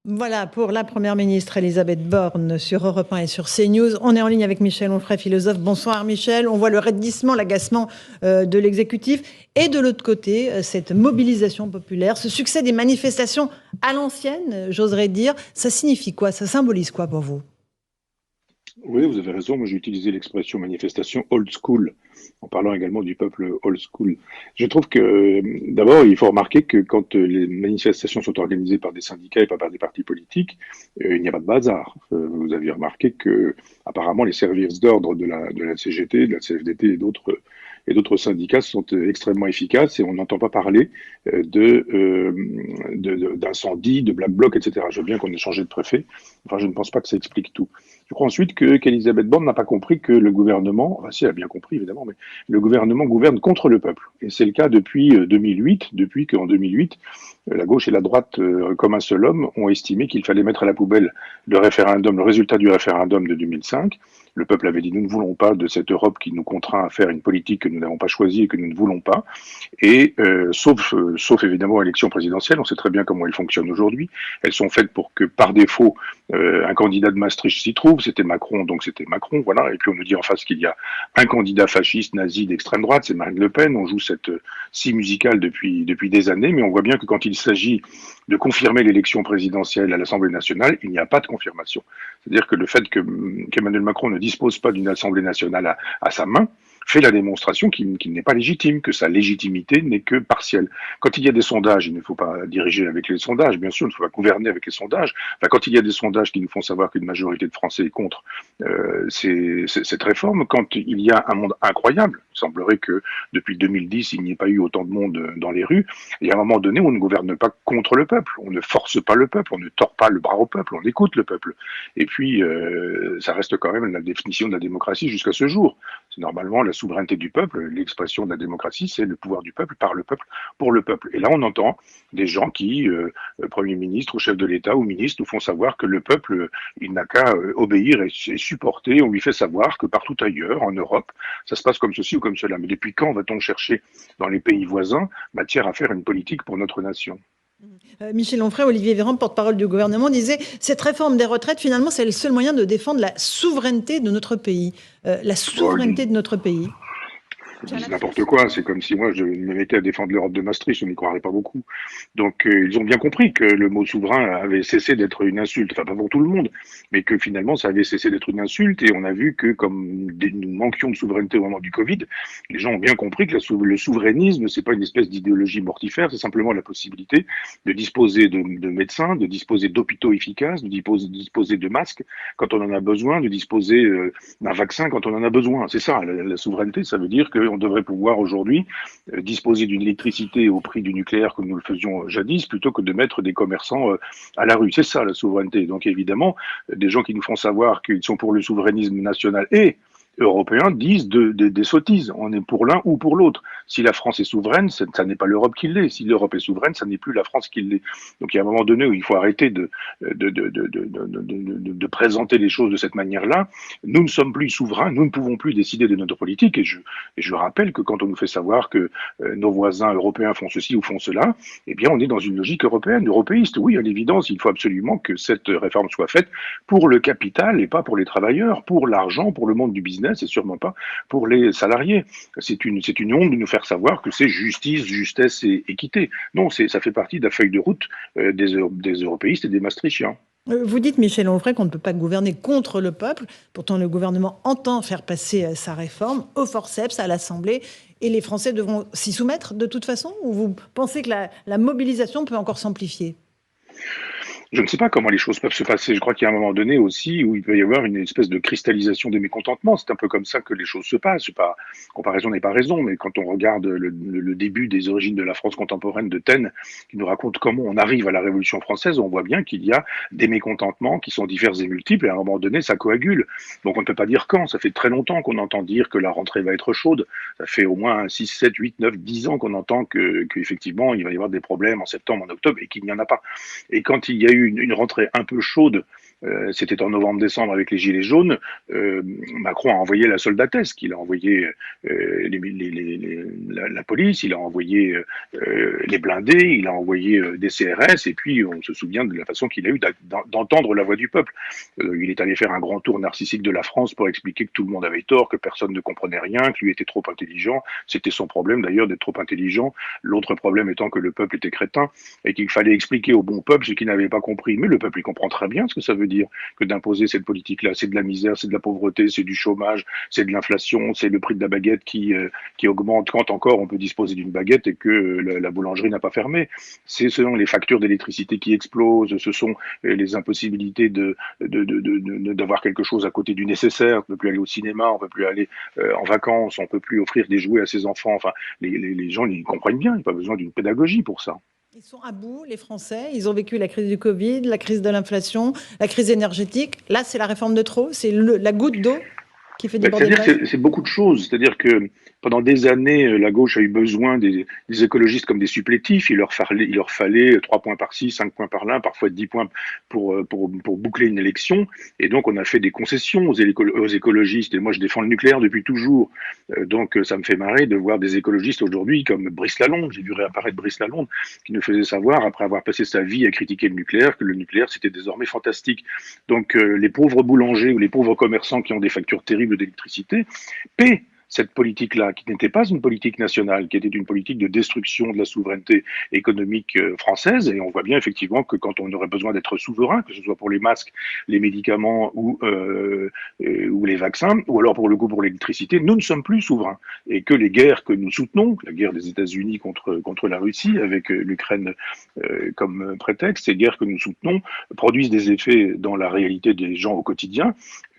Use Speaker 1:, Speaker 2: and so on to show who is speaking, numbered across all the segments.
Speaker 1: Voilà, pour la Première ministre Elisabeth Borne sur Europe 1 et sur CNews. On est en ligne avec Michel Onfray, philosophe. Bonsoir Michel. On voit le raidissement, l'agacement de l'exécutif. Et de l'autre côté, cette mobilisation populaire, ce succès des manifestations à l'ancienne, j'oserais dire. Ça signifie quoi? Ça symbolise quoi pour vous?
Speaker 2: Oui, vous avez raison. Moi, j'ai utilisé l'expression manifestation old school en parlant également du peuple old school. Je trouve que, d'abord, il faut remarquer que quand les manifestations sont organisées par des syndicats et pas par des partis politiques, il n'y a pas de bazar. Vous avez remarqué que, apparemment, les services d'ordre de la CGT, de la CFDT et d'autres syndicats sont extrêmement efficaces et on n'entend pas parler d'incendie, de black bloc, etc. Je veux bien qu'on ait changé de préfet. Enfin, je ne pense pas que ça explique tout. Je crois ensuite qu'Elisabeth Borne n'a pas compris que le gouvernement, enfin si elle a bien compris évidemment, mais le gouvernement gouverne contre le peuple. Et c'est le cas depuis 2008, depuis qu'en 2008, la gauche et la droite, comme un seul homme, ont estimé qu'il fallait mettre à la poubelle le référendum, le résultat du référendum de 2005. Le peuple avait dit nous ne voulons pas de cette Europe qui nous contraint à faire une politique que nous n'avons pas choisie et que nous ne voulons pas. Et sauf évidemment élection présidentielle, on sait très bien comment elles fonctionnent aujourd'hui. Elles sont faites pour que par défaut un candidat de Maastricht s'y trouve, c'était Macron, donc c'était Macron, voilà. Et puis on nous dit en face qu'il y a un candidat fasciste, nazi d'extrême droite, c'est Marine Le Pen. On joue cette scie musicale depuis des années, mais on voit bien que quand il s'agit de confirmer l'élection présidentielle à l'Assemblée nationale, il n'y a pas de confirmation. C'est-à-dire que le fait qu'Emmanuel Macron ne dispose pas d'une Assemblée nationale à sa main fait la démonstration qu'il n'est pas légitime, que sa légitimité n'est que partielle. Quand il y a des sondages, il ne faut pas diriger avec les sondages, bien sûr, il ne faut pas gouverner avec les sondages. Enfin, quand il y a des sondages qui nous font savoir qu'une majorité de Français est contre cette réforme, quand il y a un monde incroyable, il semblerait que depuis 2010, il n'y ait pas eu autant de monde dans les rues, et à un moment donné, on ne gouverne pas contre le peuple, on ne force pas le peuple, on ne tord pas le bras au peuple, on écoute le peuple. Et puis, ça reste quand même la définition de la démocratie jusqu'à ce jour. C'est normalement la souveraineté du peuple, l'expression de la démocratie, c'est le pouvoir du peuple, par le peuple, pour le peuple. Et là, on entend des gens qui, Premier ministre ou chef de l'État ou ministre, nous font savoir que le peuple, il n'a qu'à obéir et supporter. On lui fait savoir que partout ailleurs, en Europe, ça se passe comme ceci ou comme cela. Mais depuis quand va-t-on chercher dans les pays voisins matière à faire une politique pour notre nation?
Speaker 1: Michel Onfray, Olivier Véran, porte-parole du gouvernement, disait cette réforme des retraites, finalement, c'est le seul moyen de défendre la souveraineté de notre pays. La
Speaker 2: Bon,
Speaker 1: souveraineté de notre pays.
Speaker 2: ils
Speaker 1: Tiens,
Speaker 2: disent
Speaker 1: lapsus.
Speaker 2: n'importe quoi. C'est comme si moi je me mettais à défendre l'Europe de Maastricht, on n'y croirait pas beaucoup. Donc ils ont bien compris que le mot souverain avait cessé d'être une insulte, enfin pas pour tout le monde, mais que finalement ça avait cessé d'être une insulte. Et on a vu que comme nous manquions de souveraineté au moment du Covid, les gens ont bien compris que le souverainisme, c'est pas une espèce d'idéologie mortifère, c'est simplement la possibilité de disposer de médecins, de disposer d'hôpitaux efficaces, de disposer de masques quand on en a besoin, de disposer d'un vaccin quand on en a besoin. C'est ça, la souveraineté, ça veut dire qu'on devrait pouvoir aujourd'hui disposer d'une électricité au prix du nucléaire comme nous le faisions jadis, plutôt que de mettre des commerçants à la rue. C'est ça la souveraineté. Donc évidemment, des gens qui nous font savoir qu'ils sont pour le souverainisme national et européens disent des sottises. On est pour l'un ou pour l'autre. Si la France est souveraine, ça n'est pas l'Europe qui l'est. Si l'Europe est souveraine, ça n'est plus la France qui l'est. Donc il y a un moment donné où il faut arrêter de présenter les choses de cette manière-là. Nous ne sommes plus souverains, nous ne pouvons plus décider de notre politique. Et je rappelle que quand on nous fait savoir que nos voisins européens font ceci ou font cela, eh bien on est dans une logique européenne, européiste. Oui, à l'évidence, il faut absolument que cette réforme soit faite pour le capital et pas pour les travailleurs, pour l'argent, pour le monde du business et sûrement pas pour les salariés. C'est une honte de nous faire savoir que c'est justice, justesse et équité. Non, ça fait partie de la feuille de route des européistes et des maastrichtiens.
Speaker 1: Vous dites, Michel Onfray, qu'on ne peut pas gouverner contre le peuple. Pourtant, le gouvernement entend faire passer sa réforme au forceps à l'Assemblée et les Français devront s'y soumettre de toute façon? Ou vous pensez que la mobilisation peut encore s'amplifier?
Speaker 2: Je ne sais pas comment les choses peuvent se passer. Je crois qu'il y a un moment donné aussi où il peut y avoir une espèce de cristallisation des mécontentements. C'est un peu comme ça que les choses se passent. C'est pas, comparaison n'est pas raison, mais quand on regarde le début des origines de la France contemporaine de Taine, qui nous raconte comment on arrive à la Révolution française, on voit bien qu'il y a des mécontentements qui sont divers et multiples, et à un moment donné, ça coagule. Donc on ne peut pas dire quand. Ça fait très longtemps qu'on entend dire que la rentrée va être chaude. Ça fait au moins 6, 7, 8, 9, 10 ans qu'on entend qu'effectivement, il va y avoir des problèmes en septembre, en octobre, et qu'il n'y en a pas. Et quand il y a eu une rentrée un peu chaude c'était en novembre-décembre avec les Gilets jaunes, Macron a envoyé la soldatesque, il a envoyé la police, il a envoyé les blindés, il a envoyé des CRS, et puis on se souvient de la façon qu'il a eu d'entendre la voix du peuple. Il est allé faire un grand tour narcissique de la France pour expliquer que tout le monde avait tort, que personne ne comprenait rien, que lui était trop intelligent. C'était son problème d'ailleurs d'être trop intelligent. L'autre problème étant que le peuple était crétin et qu'il fallait expliquer au bon peuple ce qu'il n'avait pas compris. Mais le peuple, il comprend très bien ce que ça veut dire que d'imposer cette politique-là. C'est de la misère, c'est de la pauvreté, c'est du chômage, c'est de l'inflation, c'est le prix de la baguette qui augmente quand encore on peut disposer d'une baguette et que la boulangerie n'a pas fermé. Ce sont les factures d'électricité qui explosent, ce sont les impossibilités d'avoir quelque chose à côté du nécessaire. On ne peut plus aller au cinéma, on ne peut plus aller en vacances, on ne peut plus offrir des jouets à ses enfants. Enfin, les gens, ils comprennent bien, il n'y a pas besoin d'une pédagogie pour ça.
Speaker 1: Ils sont à bout, les Français. Ils ont vécu la crise du Covid, la crise de l'inflation, la crise énergétique. Là, c'est la réforme de trop. C'est la goutte d'eau qui fait déborder le vase.
Speaker 2: C'est-à-dire que c'est beaucoup de choses. C'est-à-dire que pendant des années, la gauche a eu besoin des écologistes comme des supplétifs. Il leur fallait 3 points par-ci, 5 points par-là, parfois 10 points pour boucler une élection. Et donc, on a fait des concessions aux écologistes. Et moi, je défends le nucléaire depuis toujours. Donc, ça me fait marrer de voir des écologistes aujourd'hui comme Brice Lalonde. J'ai vu réapparaître Brice Lalonde qui nous faisait savoir, après avoir passé sa vie à critiquer le nucléaire, que le nucléaire, c'était désormais fantastique. Donc, les pauvres boulangers ou les pauvres commerçants qui ont des factures terribles d'électricité paient cette politique-là, qui n'était pas une politique nationale, qui était une politique de destruction de la souveraineté économique française. Et on voit bien effectivement que quand on aurait besoin d'être souverain, que ce soit pour les masques, les médicaments ou les vaccins, ou alors pour le coup pour l'électricité, nous ne sommes plus souverains. Et que les guerres que nous soutenons, la guerre des États-Unis contre la Russie, avec l'Ukraine comme prétexte, ces guerres que nous soutenons produisent des effets dans la réalité des gens au quotidien,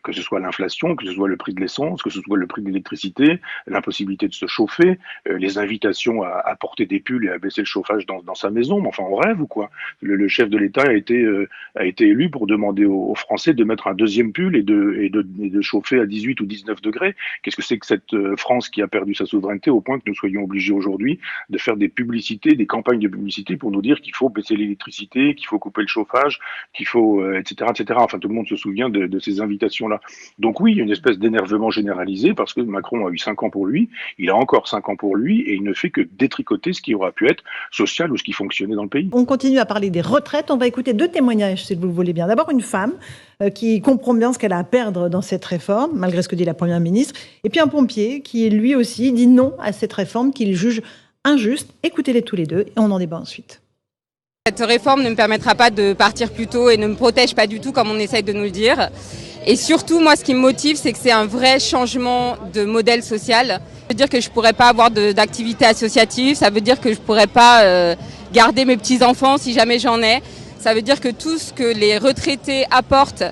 Speaker 2: que ce soit l'inflation, que ce soit le prix de l'essence, que ce soit le prix de l'électricité, l'impossibilité de se chauffer, les invitations à porter des pulls et à baisser le chauffage dans sa maison. Mais enfin, on rêve ou quoi? Le chef de l'État a été élu pour demander aux Français de mettre un deuxième pull et de chauffer à 18 ou 19 degrés. Qu'est-ce que c'est que cette France qui a perdu sa souveraineté au point que nous soyons obligés aujourd'hui de faire des publicités, des campagnes de publicité pour nous dire qu'il faut baisser l'électricité, qu'il faut couper le chauffage, qu'il faut, etc., etc. Enfin, tout le monde se souvient de ces invitations-là. Donc oui, il y a une espèce d'énervement généralisé parce que Macron a eu 5 ans pour lui, il a encore 5 ans pour lui et il ne fait que détricoter ce qui aura pu être social ou ce qui fonctionnait dans le pays.
Speaker 1: On continue à parler des retraites. On va écouter 2 témoignages, si vous le voulez bien. D'abord, une femme qui comprend bien ce qu'elle a à perdre dans cette réforme, malgré ce que dit la Première ministre. Et puis un pompier qui, lui aussi, dit non à cette réforme qu'il juge injuste. Écoutez-les tous les deux et on en débat ensuite.
Speaker 3: Cette réforme ne me permettra pas de partir plus tôt et ne me protège pas du tout comme on essaye de nous le dire. Et surtout, moi, ce qui me motive, c'est que c'est un vrai changement de modèle social. Ça veut dire que je ne pourrais pas avoir d'activité associative, ça veut dire que je ne pourrais pas garder mes petits-enfants si jamais j'en ai. Ça veut dire que tout ce que les retraités apportent,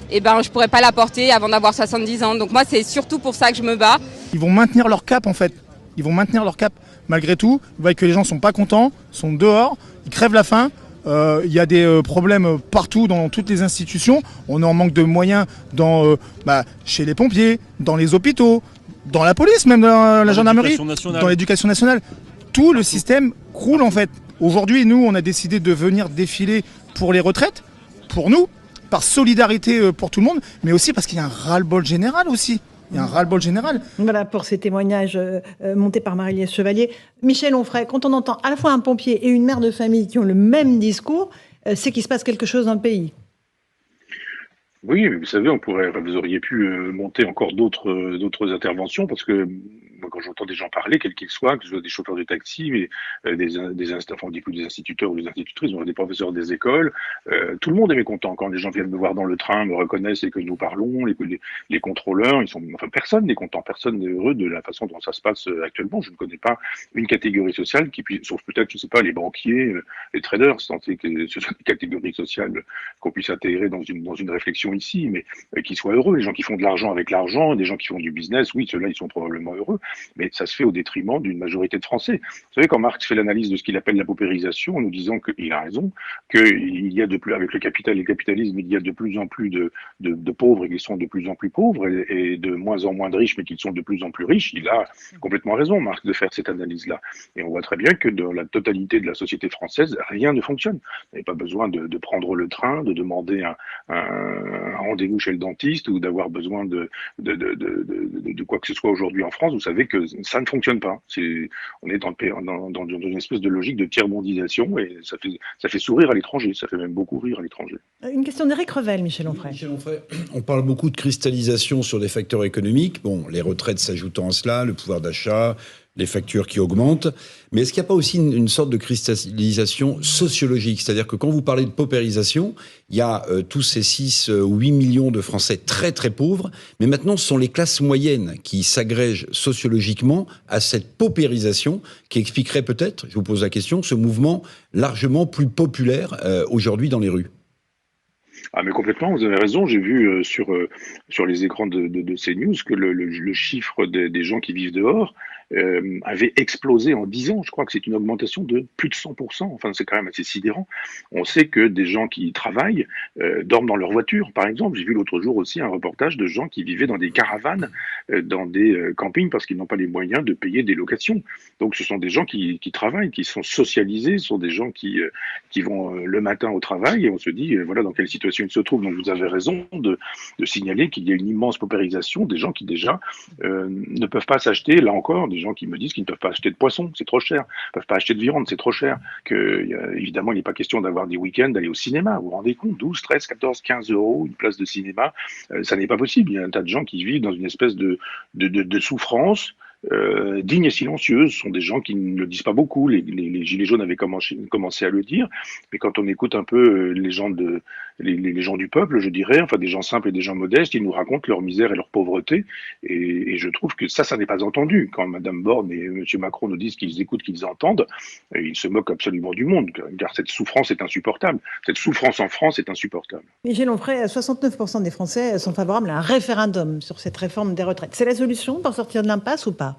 Speaker 3: je ne pourrais pas l'apporter avant d'avoir 70 ans. Donc moi, c'est surtout pour ça que je me bats.
Speaker 4: Ils vont maintenir leur cap, en fait. Ils vont maintenir leur cap malgré tout. Ils voient que les gens ne sont pas contents, sont dehors, ils crèvent la faim. Il y a des problèmes partout dans toutes les institutions. On est en manque de moyens chez les pompiers, dans les hôpitaux, dans la police, même dans la gendarmerie, dans l'éducation nationale. Tout le système croule en fait. Aujourd'hui, nous, on a décidé de venir défiler pour les retraites, pour nous, par solidarité pour tout le monde, mais aussi parce qu'il y a un ras-le-bol général aussi. Il y a un ras-le-bol général.
Speaker 1: Voilà pour ces témoignages montés par Marie-Lise Chevalier. Michel Onfray, quand on entend à la fois un pompier et une mère de famille qui ont le même discours, c'est qu'il se passe quelque chose dans le pays.
Speaker 2: Oui, mais vous savez, vous auriez pu monter encore d'autres interventions parce que moi, quand j'entends des gens parler, quels qu'ils soient, que ce soit des chauffeurs de taxi, mais des instituteurs ou des institutrices, des professeurs des écoles, tout le monde est mécontent quand les gens viennent me voir dans le train, me reconnaissent et que nous parlons, les contrôleurs, personne n'est content, personne n'est heureux de la façon dont ça se passe actuellement. Je ne connais pas une catégorie sociale qui puisse, sauf peut-être, je sais pas, les banquiers, les traders, sans que ce soit des catégories sociales qu'on puisse intégrer dans une réflexion ici, mais qui soient heureux. Les gens qui font de l'argent avec l'argent, des gens qui font du business, oui, ceux-là, ils sont probablement heureux. mais ça se fait au détriment d'une majorité de Français. Vous savez, quand Marx fait l'analyse de ce qu'il appelle la paupérisation, en nous disant qu'il a raison, qu'il y a de plus, avec le capital et le capitalisme, il y a de plus en plus de pauvres et qu'ils sont de plus en plus pauvres et de moins en moins de riches, mais qu'ils sont de plus en plus riches, il a complètement raison, Marx, de faire cette analyse-là. Et on voit très bien que dans la totalité de la société française, rien ne fonctionne. Vous n'avez pas besoin de prendre le train, de demander un rendez-vous chez le dentiste ou d'avoir besoin de quoi que ce soit aujourd'hui en France. Vous savez que ça ne fonctionne pas. On est dans une espèce de logique de tiers-mondisation et ça fait sourire à l'étranger. Ça fait même beaucoup rire à l'étranger.
Speaker 1: Une question d'Éric Revel, Michel Onfray.
Speaker 5: Michel Onfray, on parle beaucoup de cristallisation sur des facteurs économiques. Bon, les retraites s'ajoutant à cela, le pouvoir d'achat, les factures qui augmentent. Mais est-ce qu'il n'y a pas aussi une sorte de cristallisation sociologique? C'est-à-dire que quand vous parlez de paupérisation, il y a tous ces 6 ou 8 millions de Français très très pauvres, mais maintenant ce sont les classes moyennes qui s'agrègent sociologiquement à cette paupérisation qui expliquerait peut-être, je vous pose la question, ce mouvement largement plus populaire aujourd'hui dans les rues.
Speaker 2: Ah mais complètement, vous avez raison. J'ai vu sur les écrans de CNews que le chiffre des gens qui vivent dehors avait explosé en 10 ans. Je crois que c'est une augmentation de plus de 100%. Enfin, c'est quand même assez sidérant. On sait que des gens qui travaillent dorment dans leur voiture, par exemple. J'ai vu l'autre jour aussi un reportage de gens qui vivaient dans des caravanes, dans des campings, parce qu'ils n'ont pas les moyens de payer des locations. Donc ce sont des gens qui travaillent, qui sont socialisés, ce sont des gens qui vont le matin au travail, et on se dit, voilà dans quelle situation ils se trouvent. Donc vous avez raison de signaler qu'il y a une immense paupérisation des gens qui déjà ne peuvent pas s'acheter, là encore, des gens qui me disent qu'ils ne peuvent pas acheter de poisson, c'est trop cher, ne peuvent pas acheter de viande, c'est trop cher, que évidemment il n'est pas question d'avoir des week-ends, d'aller au cinéma, vous vous rendez compte, 12, 13, 14, 15 euros, une place de cinéma, ça n'est pas possible. Il y a un tas de gens qui vivent dans une espèce de souffrance, dignes et silencieuses. Ce sont des gens qui ne le disent pas beaucoup. Les Gilets jaunes avaient commencé à le dire, mais quand on écoute un peu les gens du peuple, je dirais, enfin des gens simples et des gens modestes, ils nous racontent leur misère et leur pauvreté, et je trouve que ça n'est pas entendu. Quand Madame Borne et Monsieur Macron nous disent qu'ils écoutent, qu'ils entendent, ils se moquent absolument du monde, car cette souffrance est insupportable. Cette souffrance en France est insupportable.
Speaker 1: Michel Onfray, 69% des Français sont favorables à un référendum sur cette réforme des retraites. C'est la solution pour sortir de l'impasse ou pas?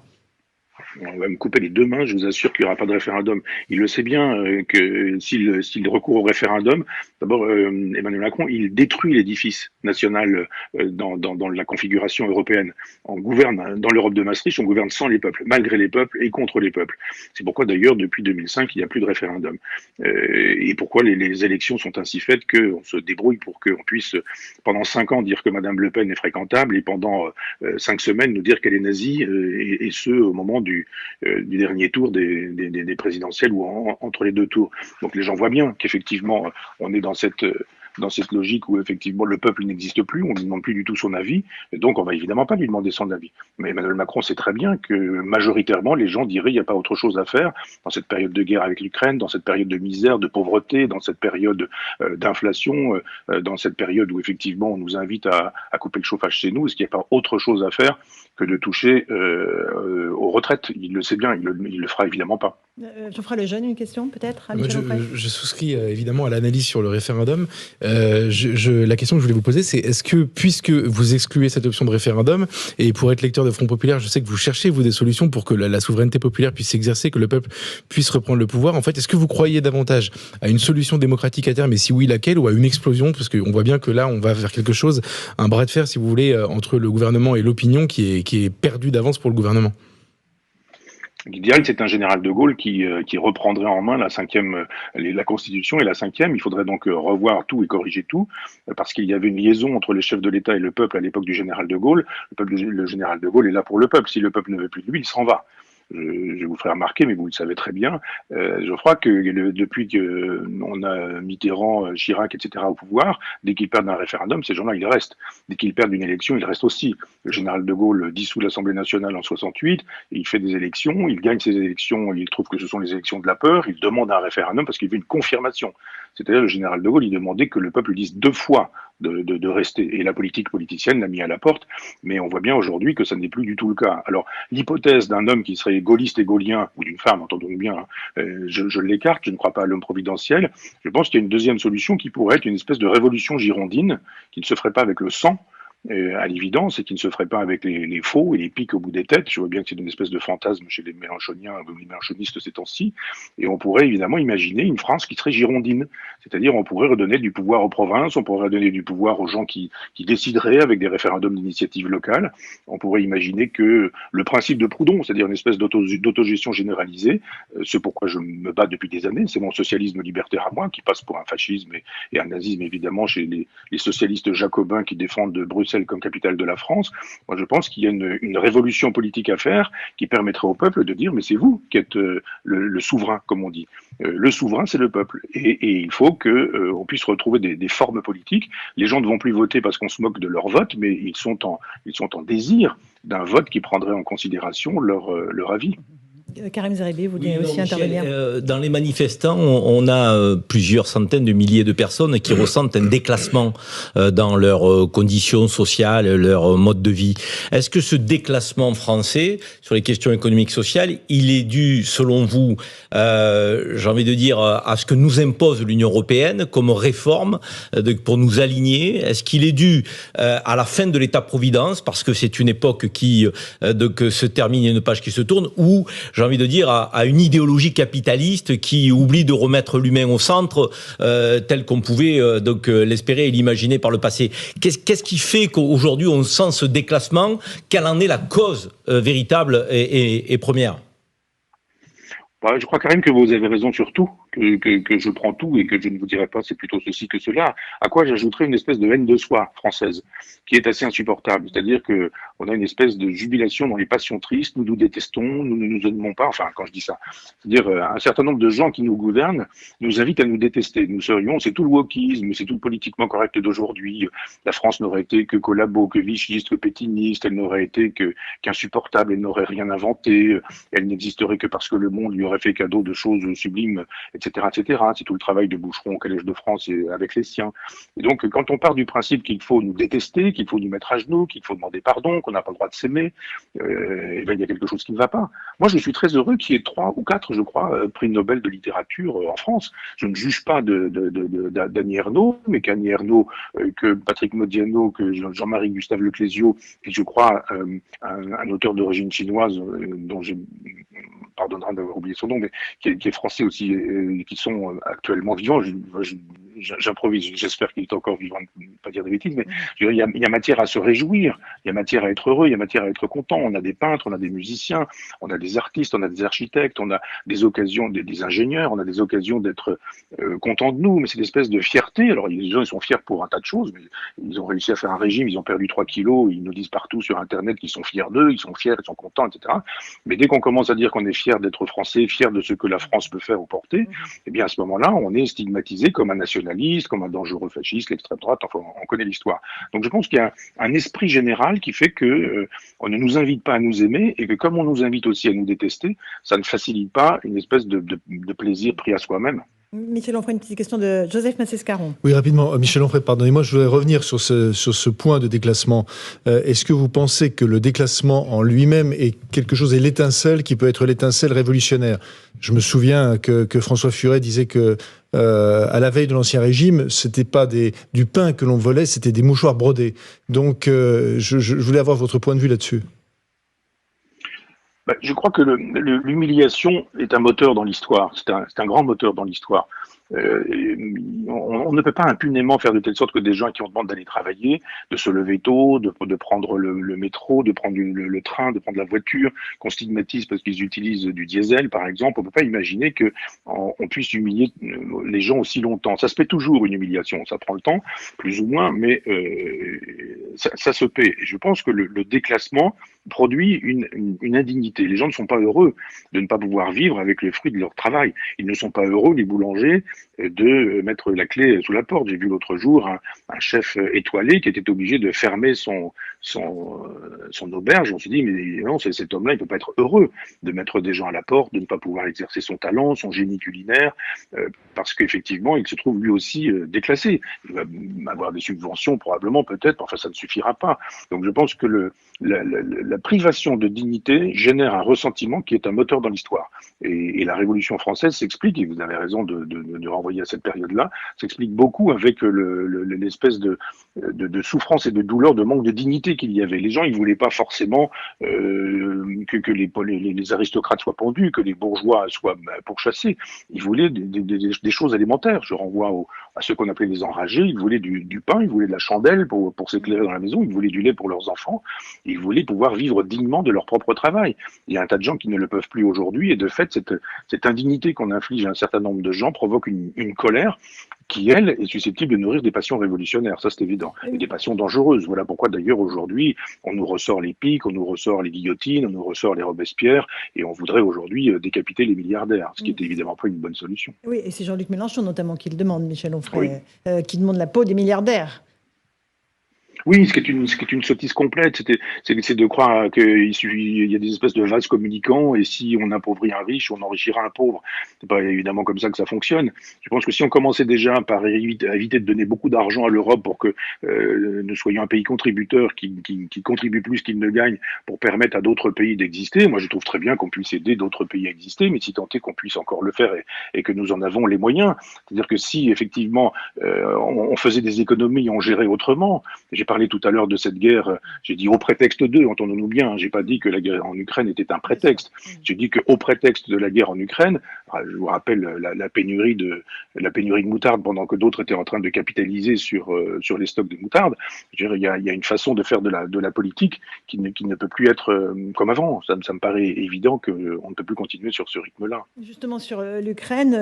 Speaker 2: On va me couper les deux mains, je vous assure qu'il n'y aura pas de référendum. Il le sait bien que s'il recourt au référendum, d'abord Emmanuel Macron, il détruit l'édifice national dans la configuration européenne. On gouverne dans l'Europe de Maastricht, on gouverne sans les peuples, malgré les peuples et contre les peuples. C'est pourquoi d'ailleurs depuis 2005 il n'y a plus de référendum. Et pourquoi les élections sont ainsi faites qu'on se débrouille pour qu'on puisse pendant 5 ans dire que Madame Le Pen est fréquentable et pendant 5 semaines nous dire qu'elle est nazie, et ce au moment du dernier tour des présidentielles ou entre les deux tours. Donc les gens voient bien qu'effectivement on est dans cette logique où effectivement le peuple n'existe plus, on ne lui demande plus du tout son avis, et donc on va évidemment pas lui demander son avis. Mais Emmanuel Macron sait très bien que majoritairement les gens diraient il n'y a pas autre chose à faire dans cette période de guerre avec l'Ukraine, dans cette période de misère, de pauvreté, dans cette période d'inflation, dans cette période où effectivement on nous invite à couper le chauffage chez nous. Est-ce qu'il n'y a pas autre chose à faire que de toucher aux retraites? Il le sait bien, il le fera évidemment pas.
Speaker 1: Geoffroy Lejeune, une question peut-être à Michel Onfray.
Speaker 6: Je souscris évidemment à l'analyse sur le référendum. La question que je voulais vous poser, c'est est-ce que, puisque vous excluez cette option de référendum, et pour être lecteur de Front Populaire, je sais que vous cherchez, vous, des solutions pour que la souveraineté populaire puisse s'exercer, que le peuple puisse reprendre le pouvoir. En fait, est-ce que vous croyez davantage à une solution démocratique à terme, et si oui, laquelle, ou à une explosion? Parce qu'on voit bien que là, on va vers quelque chose, un bras de fer, si vous voulez, entre le gouvernement et l'opinion qui est perdu d'avance pour le gouvernement.
Speaker 2: L'idéal, c'est un général de Gaulle qui reprendrait en main la Constitution et la 5e. Il faudrait donc revoir tout et corriger tout, parce qu'il y avait une liaison entre les chefs de l'État et le peuple à l'époque du général de Gaulle. Le général de Gaulle est là pour le peuple. Si le peuple ne veut plus de lui, il s'en va. Je vous ferai remarquer, mais vous le savez très bien, je crois que depuis qu'on a Mitterrand, Chirac, etc. au pouvoir, dès qu'ils perdent un référendum, ces gens-là, ils restent. Dès qu'ils perdent une élection, ils restent aussi. Le général de Gaulle dissout l'Assemblée nationale en 68, et il fait des élections, il gagne ces élections, il trouve que ce sont les élections de la peur, il demande un référendum parce qu'il veut une confirmation. C'est-à-dire le général de Gaulle, il demandait que le peuple lui dise 2 fois de rester. Et la politique politicienne l'a mis à la porte, mais on voit bien aujourd'hui que ça n'est plus du tout le cas. Alors, l'hypothèse d'un homme qui serait gaulliste et gaulien, ou d'une femme, entendons-nous bien, je l'écarte, je ne crois pas à l'homme providentiel. Je pense qu'il y a une deuxième solution qui pourrait être une espèce de révolution girondine, qui ne se ferait pas avec le sang, à l'évidence, et qui ne se ferait pas avec les faux et les pics au bout des têtes. Je vois bien que c'est une espèce de fantasme chez les Mélenchoniens ou les Mélenchonistes ces temps-ci. Et on pourrait évidemment imaginer une France qui serait girondine. C'est-à-dire, on pourrait redonner du pouvoir aux provinces, on pourrait redonner du pouvoir aux gens qui décideraient avec des référendums d'initiative locale. On pourrait imaginer que le principe de Proudhon, c'est-à-dire une espèce d'autogestion généralisée, ce pourquoi je me bats depuis des années, c'est mon socialisme libertaire à moi, qui passe pour un fascisme et un nazisme évidemment chez les socialistes jacobins qui défendent Bruxelles comme capitale de la France. Moi, je pense qu'il y a une révolution politique à faire qui permettrait au peuple de dire mais c'est vous qui êtes le souverain, comme on dit. Le souverain, c'est le peuple. Et il faut qu'on puisse retrouver des formes politiques. Les gens ne vont plus voter parce qu'on se moque de leur vote, mais ils sont en désir d'un vote qui prendrait en considération leur avis.
Speaker 1: Karim Zeribi, vous voulez aussi
Speaker 7: Michel,
Speaker 1: intervenir.
Speaker 7: dans les manifestants, on a plusieurs centaines de milliers de personnes qui ressentent un déclassement dans leurs conditions sociales, leur mode de vie. Est-ce que ce déclassement français sur les questions économiques sociales, il est dû, selon vous, j'ai envie de dire, à ce que nous impose l'Union européenne comme réforme pour nous aligner? Est-ce qu'il est dû à la fin de l'État-providence, parce que c'est une époque qui que se termine et une page qui se tourne, ou j'ai envie de dire, à une idéologie capitaliste qui oublie de remettre l'humain au centre tel qu'on pouvait l'espérer et l'imaginer par le passé. Qu'est-ce qui fait qu'aujourd'hui on sent ce déclassement? Quelle en est la cause véritable et première?
Speaker 2: Je crois quand même que vous avez raison sur tout, que je prends tout et que je ne vous dirai pas c'est plutôt ceci que cela. À quoi j'ajouterais une espèce de haine de soi française qui est assez insupportable. C'est-à-dire que on a une espèce de jubilation dans les passions tristes, nous nous détestons, nous ne nous aimons pas. Enfin, quand je dis ça, c'est-à-dire un certain nombre de gens qui nous gouvernent nous invitent à nous détester. C'est tout le wokisme, c'est tout le politiquement correct d'aujourd'hui. La France n'aurait été que collabo, que vichiste, que pétiniste, elle n'aurait été qu'insupportable, elle n'aurait rien inventé, elle n'existerait que parce que le monde lui aurait fait cadeau de choses sublimes, etc., etc. C'est tout le travail de Boucheron au Collège de France et avec les siens. Et donc, quand on part du principe qu'il faut nous détester, qu'il faut nous mettre à genoux, qu'il faut demander pardon, qu'on n'a pas le droit de s'aimer, et ben, il y a quelque chose qui ne va pas. Moi, je suis très heureux qu'il y ait 3 ou 4, je crois, prix Nobel de littérature en France. Je ne juge pas d'Annie Ernaux, mais qu'Annie Ernaux, que Patrick Modiano, que Jean-Marie Gustave Leclésio, et je crois un auteur d'origine chinoise dont j'ai pardonnera d'avoir oublié son nom, mais qui est français aussi, qui sont actuellement vivants. J'improvise, j'espère qu'il est encore vivant, ne pas dire de bêtises, mais il y a matière à se réjouir, il y a matière à être heureux, il y a matière à être content. On a des peintres, on a des musiciens, on a des artistes, on a des architectes, on a des occasions, des ingénieurs, on a des occasions d'être contents de nous, mais c'est une espèce de fierté. Alors les gens, ils sont fiers pour un tas de choses, mais ils ont réussi à faire un régime, ils ont perdu 3 kilos, ils nous disent partout sur Internet qu'ils sont fiers d'eux, ils sont fiers, ils sont contents, etc. Mais dès qu'on commence à dire qu'on est fier d'être français, fier de ce que la France peut faire ou porter, eh bien à ce moment-là, on est stigmatisé comme un nationaliste, comme un dangereux fasciste, l'extrême droite, enfin on connaît l'histoire. Donc je pense qu'il y a un esprit général qui fait que on ne nous invite pas à nous aimer et que comme on nous invite aussi à nous détester, ça ne facilite pas une espèce de plaisir pris à soi-même.
Speaker 1: Michel Onfray, une petite question de Joseph Massescaron.
Speaker 8: Oui, rapidement. Michel Onfray, pardonnez-moi, je voudrais revenir sur ce point de déclassement. Est-ce que vous pensez que le déclassement en lui-même est quelque chose, est l'étincelle qui peut être l'étincelle révolutionnaire? Je me souviens que François Furet disait que à la veille de l'Ancien Régime, c'était pas du pain que l'on volait, c'était des mouchoirs brodés. Donc, je voulais avoir votre point de vue là-dessus.
Speaker 2: Je crois que l'humiliation est un moteur dans l'histoire. C'est un grand moteur dans l'histoire. On ne peut pas impunément faire de telle sorte que des gens qui ont demandé d'aller travailler, de se lever tôt, de prendre le métro, de prendre le train, de prendre la voiture, qu'on stigmatise parce qu'ils utilisent du diesel, par exemple. On ne peut pas imaginer qu'on puisse humilier les gens aussi longtemps. Ça se paie toujours, une humiliation. Ça prend le temps, plus ou moins, mais ça se paie. Et je pense que le déclassement produit une indignité. Les gens ne sont pas heureux de ne pas pouvoir vivre avec les fruits de leur travail. Ils ne sont pas heureux, les boulangers, de mettre la clé sous la porte. J'ai vu l'autre jour un chef étoilé qui était obligé de fermer son auberge. On s'est dit, mais non, cet homme-là, il ne peut pas être heureux de mettre des gens à la porte, de ne pas pouvoir exercer son talent, son génie culinaire, parce qu'effectivement, il se trouve lui aussi déclassé. Il va avoir des subventions probablement, peut-être, enfin ça ne suffira pas. Donc je pense que la privation de dignité génère un ressentiment qui est un moteur dans l'histoire. Et la Révolution française s'explique, et vous avez raison de de renvoyer à cette période-là, s'explique beaucoup avec l'espèce de souffrance et de douleur, de manque de dignité qu'il y avait. Les gens, ils voulaient pas forcément que les aristocrates soient pendus, que les bourgeois soient pourchassés. Ils voulaient des choses élémentaires. Je renvoie à ceux qu'on appelait les enragés. Ils voulaient du pain, ils voulaient de la chandelle pour s'éclairer dans la maison, ils voulaient du lait pour leurs enfants, ils voulaient pouvoir vivre dignement de leur propre travail. Il y a un tas de gens qui ne le peuvent plus aujourd'hui, et de fait, cette indignité qu'on inflige à un certain nombre de gens provoque une colère qui, elle, est susceptible de nourrir des passions révolutionnaires, ça c'est évident, et des passions dangereuses. Voilà pourquoi d'ailleurs aujourd'hui, on nous ressort les piques, on nous ressort les guillotines, on nous ressort les Robespierre, et on voudrait aujourd'hui décapiter les milliardaires, ce qui est évidemment pas une bonne solution.
Speaker 1: Oui, et c'est Jean-Luc Mélenchon notamment qui le demande, Michel Onfray, qui demande la peau des milliardaires.
Speaker 2: Oui, ce qui est une sottise complète, c'est de croire qu'il y a des espèces de vases communicants, et si on appauvrit un riche, on enrichira un pauvre. C'est pas évidemment comme ça que ça fonctionne. Je pense que si on commençait déjà par éviter de donner beaucoup d'argent à l'Europe pour que nous soyons un pays contributeur qui contribue plus qu'il ne gagne pour permettre à d'autres pays d'exister, moi je trouve très bien qu'on puisse aider d'autres pays à exister, mais si tant est qu'on puisse encore le faire et que nous en avons les moyens. C'est-à-dire que si effectivement on faisait des économies, on gérait autrement. J'ai parlé tout à l'heure de cette guerre, j'ai dit au prétexte de, entendons-nous bien, j'ai pas dit que la guerre en Ukraine était un prétexte, j'ai dit qu'au prétexte de la guerre en Ukraine, je vous rappelle la pénurie de moutarde pendant que d'autres étaient en train de capitaliser sur les stocks de moutarde. Je veux dire, il y a une façon de faire de la politique qui ne peut plus être comme avant. Ça me paraît évident qu'on ne peut plus continuer sur ce rythme-là.
Speaker 1: Justement, sur l'Ukraine,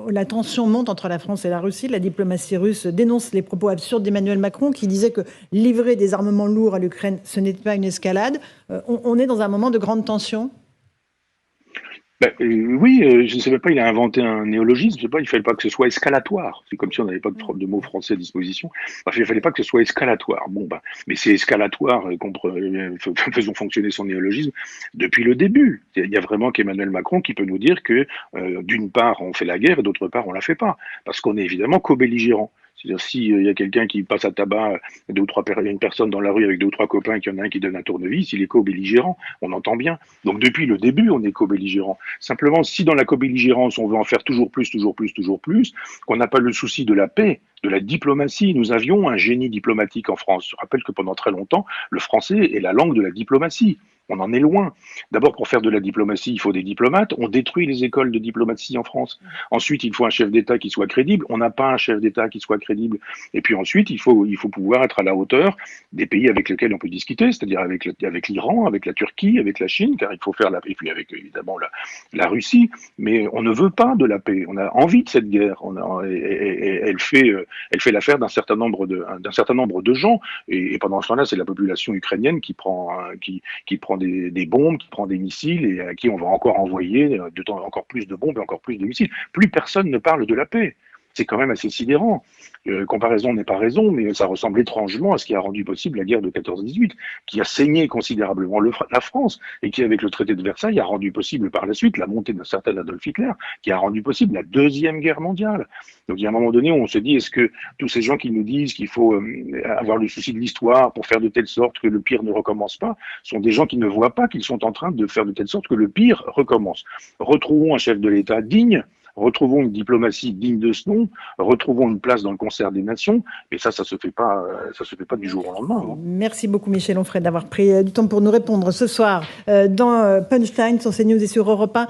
Speaker 1: la tension monte entre la France et la Russie. La diplomatie russe dénonce les propos absurdes d'Emmanuel Macron qui disait que livrer des armements lourds à l'Ukraine, ce n'est pas une escalade. On est dans un moment de grande tension.
Speaker 2: Oui, je ne savais pas, il a inventé un néologisme, je sais pas, il fallait pas que ce soit escalatoire. C'est comme si on n'avait pas de mots français à disposition. Enfin, il fallait pas que ce soit escalatoire. Bon, mais c'est escalatoire, faisons fonctionner son néologisme depuis le début. Il y a vraiment qu'Emmanuel Macron qui peut nous dire que, d'une part, on fait la guerre et d'autre part, on la fait pas. Parce qu'on est évidemment co-belligérant. C'est-à-dire, s'il y a quelqu'un qui passe à tabac, il y a une personne dans la rue avec 2 ou 3 copains, qu'il y en a un qui donne un tournevis, il est co-belligérant. On entend bien. Donc, depuis le début, on est co-belligérant. Simplement, si dans la co-belligérance, on veut en faire toujours plus, qu'on n'a pas le souci de la paix, de la diplomatie, nous avions un génie diplomatique en France. Je rappelle que pendant très longtemps, le français est la langue de la diplomatie. On en est loin. D'abord, pour faire de la diplomatie, il faut des diplomates. On détruit les écoles de diplomatie en France. Ensuite, il faut un chef d'État qui soit crédible. On n'a pas un chef d'État qui soit crédible. Et puis ensuite, il faut pouvoir être à la hauteur des pays avec lesquels on peut discuter, c'est-à-dire avec l'Iran, avec la Turquie, avec la Chine, car il faut faire la paix, et puis avec évidemment la Russie. Mais on ne veut pas de la paix. On a envie de cette guerre. Elle fait l'affaire d'un certain nombre de gens. Et pendant ce temps-là, c'est la population ukrainienne qui prend des bombes, qui prend des missiles et à qui on va encore envoyer encore plus de bombes et encore plus de missiles. Plus personne ne parle de la paix. C'est quand même assez sidérant. Comparaison n'est pas raison, mais ça ressemble étrangement à ce qui a rendu possible la guerre de 14-18, qui a saigné considérablement la France et qui, avec le traité de Versailles, a rendu possible par la suite la montée d'un certain Adolf Hitler, qui a rendu possible la Deuxième Guerre mondiale. Donc il y a un moment donné où on se dit, est-ce que tous ces gens qui nous disent qu'il faut avoir le souci de l'histoire pour faire de telle sorte que le pire ne recommence pas, sont des gens qui ne voient pas qu'ils sont en train de faire de telle sorte que le pire recommence. Retrouvons un chef de l'État digne, retrouvons une diplomatie digne de ce nom, retrouvons une place dans le concert des nations, et ça se fait pas du jour au lendemain. Hein.
Speaker 1: Merci beaucoup Michel Onfray d'avoir pris du temps pour nous répondre ce soir dans Punchline sur CNews et sur Europe 1.